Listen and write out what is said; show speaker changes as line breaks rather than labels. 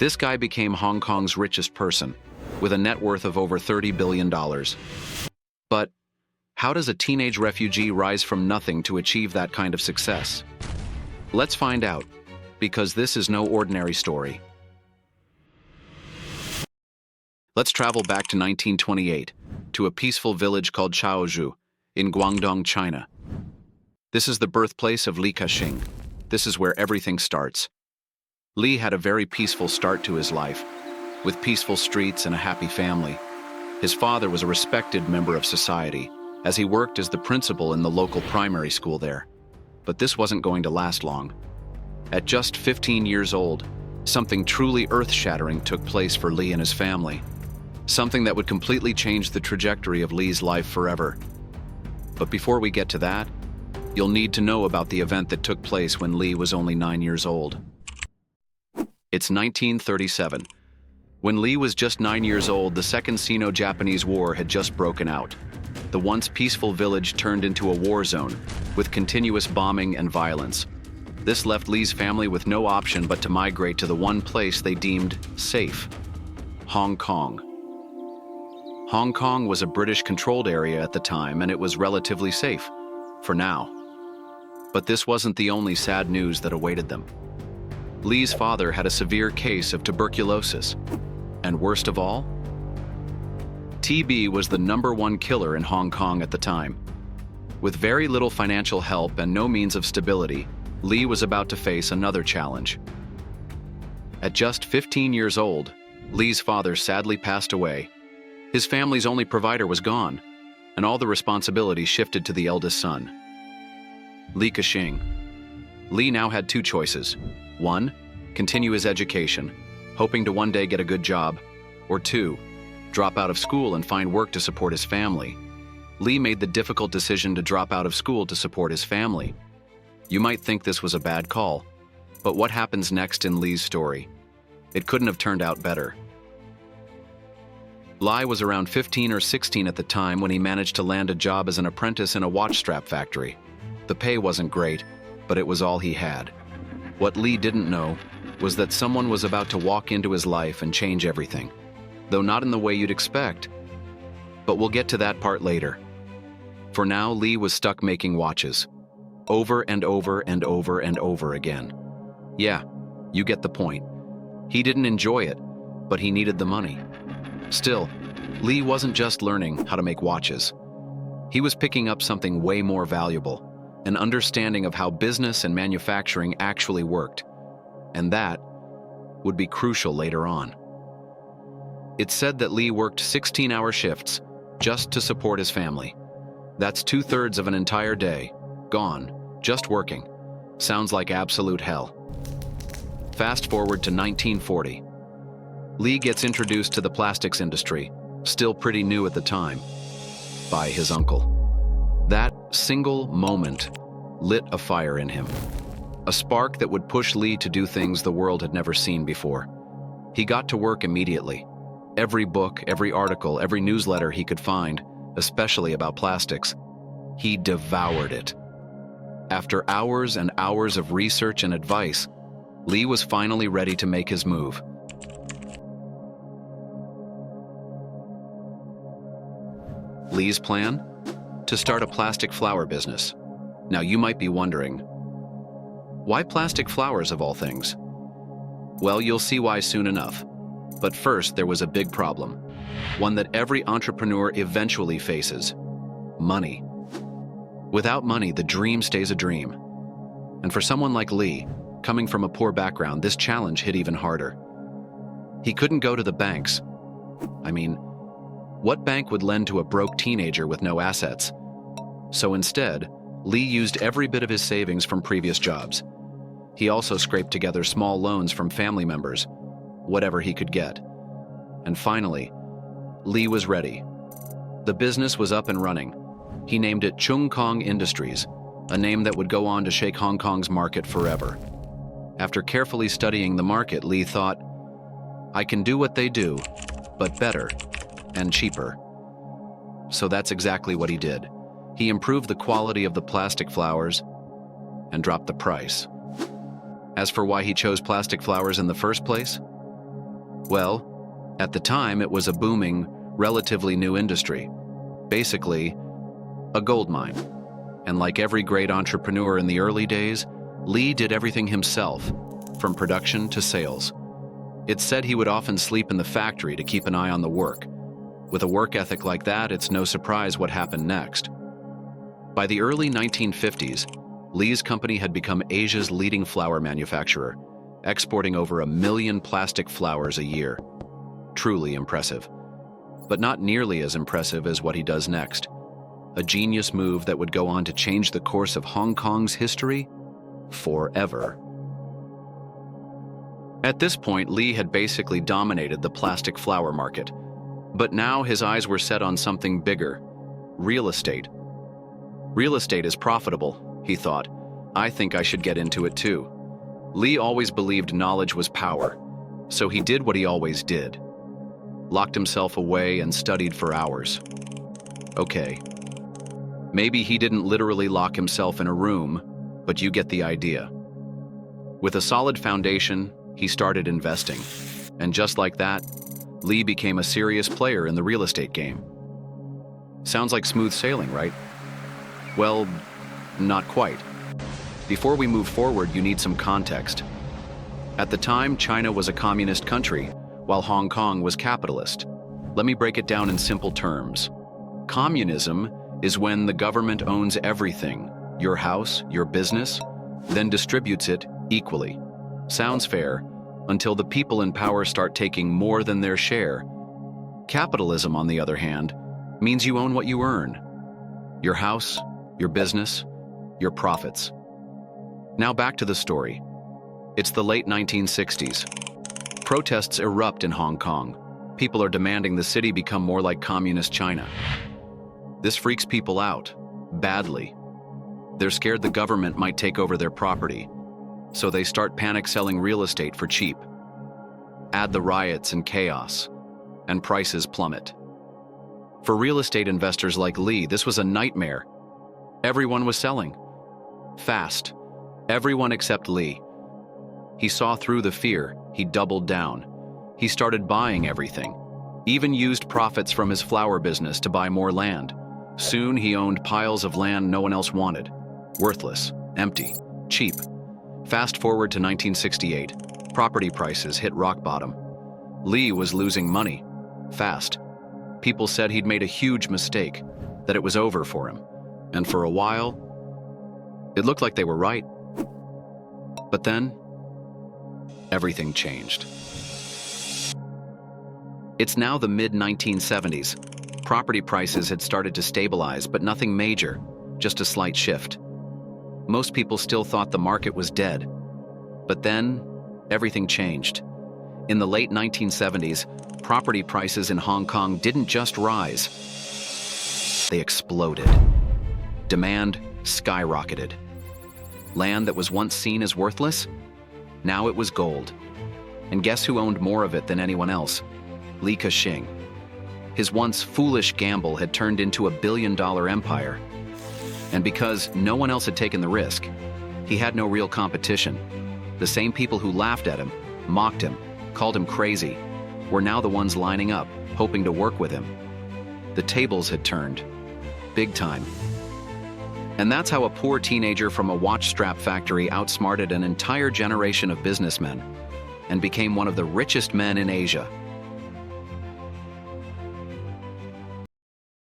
This guy became Hong Kong's richest person, with a net worth of over $30 billion. But how does a teenage refugee rise from nothing to achieve that kind of success? Let's find out, because this is no ordinary story. Let's travel back to 1928, to a peaceful village called Chaozhou, in Guangdong, China. This is the birthplace of Li Ka-shing. This is where everything starts. Li had a very peaceful start to his life, with peaceful streets and a happy family. His father was a respected member of society, as he worked as the principal in the local primary school there. But this wasn't going to last long. At just 15 years old, something truly earth-shattering took place for Li and his family. Something that would completely change the trajectory of Li's life forever. But before we get to that, you'll need to know about the event that took place when Li was only 9 years old. It's 1937. When Li was just 9 years old, the Second Sino-Japanese War had just broken out. The once peaceful village turned into a war zone, with continuous bombing and violence. This left Li's family with no option but to migrate to the one place they deemed safe: Hong Kong. Hong Kong was a British-controlled area at the time, and it was relatively safe, for now. But this wasn't the only sad news that awaited them. Li's father had a severe case of tuberculosis, and worst of all, TB was the #1 killer in Hong Kong at the time. With very little financial help and no means of stability, Li was about to face another challenge. At just 15 years old, Li's father sadly passed away. His family's only provider was gone, and all the responsibility shifted to the eldest son, Li Ka-shing. Li now had two choices. One, continue his education, hoping to one day get a good job, or two, drop out of school and find work to support his family. Li made the difficult decision to drop out of school to support his family. You might think this was a bad call, but what happens next in Li's story? It couldn't have turned out better. Li was around 15 or 16 at the time when he managed to land a job as an apprentice in a watch strap factory. The pay wasn't great, but it was all he had. What Li didn't know was that someone was about to walk into his life and change everything, though not in the way you'd expect. But we'll get to that part later. For now, Li was stuck making watches, over and over and over and over again. Yeah, you get the point. He didn't enjoy it, but he needed the money. Still, Li wasn't just learning how to make watches. He was picking up something way more valuable, an understanding of how business and manufacturing actually worked. And that would be crucial later on. It's said that Li worked 16-hour shifts just to support his family. That's 2/3 of an entire day, gone, just working. Sounds like absolute hell. Fast forward to 1940. Li gets introduced to the plastics industry, still pretty new at the time, by his uncle. That single moment lit a fire in him, a spark that would push Li to do things the world had never seen before. He got to work immediately. Every book, every article, every newsletter he could find, especially about plastics, he devoured it. After hours and hours of research and advice, Li was finally ready to make his move. Li's plan? To start a plastic flower business. Now you might be wondering, why plastic flowers of all things? Well, you'll see why soon enough. But first, there was a big problem, one that every entrepreneur eventually faces: money. Without money, the dream stays a dream. And for someone like Li, coming from a poor background, this challenge hit even harder. He couldn't go to the banks. I mean, what bank would lend to a broke teenager with no assets? So instead, Li used every bit of his savings from previous jobs. He also scraped together small loans from family members, whatever he could get. And finally, Li was ready. The business was up and running. He named it Chung Kong Industries, a name that would go on to shake Hong Kong's market forever. After carefully studying the market, Li thought, I can do what they do, but better and cheaper. So that's exactly what he did. He improved the quality of the plastic flowers and dropped the price. As for why he chose plastic flowers in the first place, Well, at the time it was a booming, relatively new industry. Basically, a gold mine. And like every great entrepreneur in the early days, Li did everything himself, from production to sales. It's said he would often sleep in the factory to keep an eye on the work. With a work ethic like that, it's no surprise what happened next. By the early 1950s, Li's company had become Asia's leading flower manufacturer, exporting over 1 million plastic flowers a year. Truly impressive. But not nearly as impressive as what he does next. A genius move that would go on to change the course of Hong Kong's history forever. At this point, Li had basically dominated the plastic flower market. But now his eyes were set on something bigger: real estate. Real estate is profitable, he thought. I think I should get into it too. Li always believed knowledge was power, so he did what he always did. Locked himself away and studied for hours. Okay. Maybe he didn't literally lock himself in a room, but you get the idea. With a solid foundation, he started investing. And just like that, Li became a serious player in the real estate game. Sounds like smooth sailing, right? Well, not quite. Before we move forward, you need some context. At the time, China was a communist country, while Hong Kong was capitalist. Let me break it down in simple terms. Communism is when the government owns everything, your house, your business, then distributes it equally. Sounds fair, until the people in power start taking more than their share. Capitalism, on the other hand, means you own what you earn. Your house, your business, your profits. Now back to the story. It's the late 1960s. Protests erupt in Hong Kong. People are demanding the city become more like communist China. This freaks people out, badly. They're scared the government might take over their property, so they start panic selling real estate for cheap. Add the riots and chaos, and prices plummet. For real estate investors like Li, this was a nightmare. Everyone was selling. Fast. Everyone except Li. He saw through the fear. He doubled down. He started buying everything. Even used profits from his flower business to buy more land. Soon he owned piles of land no one else wanted. Worthless, empty, cheap. Fast forward to 1968. Property prices hit rock bottom. Li was losing money. Fast. People said he'd made a huge mistake, that it was over for him. And for a while, it looked like they were right. But then, everything changed. It's now the mid-1970s. Property prices had started to stabilize, but nothing major, just a slight shift. Most people still thought the market was dead. But then, everything changed. In the late 1970s, property prices in Hong Kong didn't just rise. They exploded. Demand skyrocketed. Land that was once seen as worthless? Now it was gold. And guess who owned more of it than anyone else? Li Ka-shing. His once foolish gamble had turned into a billion-dollar empire. And because no one else had taken the risk, he had no real competition. The same people who laughed at him, mocked him, called him crazy, were now the ones lining up, hoping to work with him. The tables had turned. Big time. And that's how a poor teenager from a watch strap factory outsmarted an entire generation of businessmen and became one of the richest men in Asia.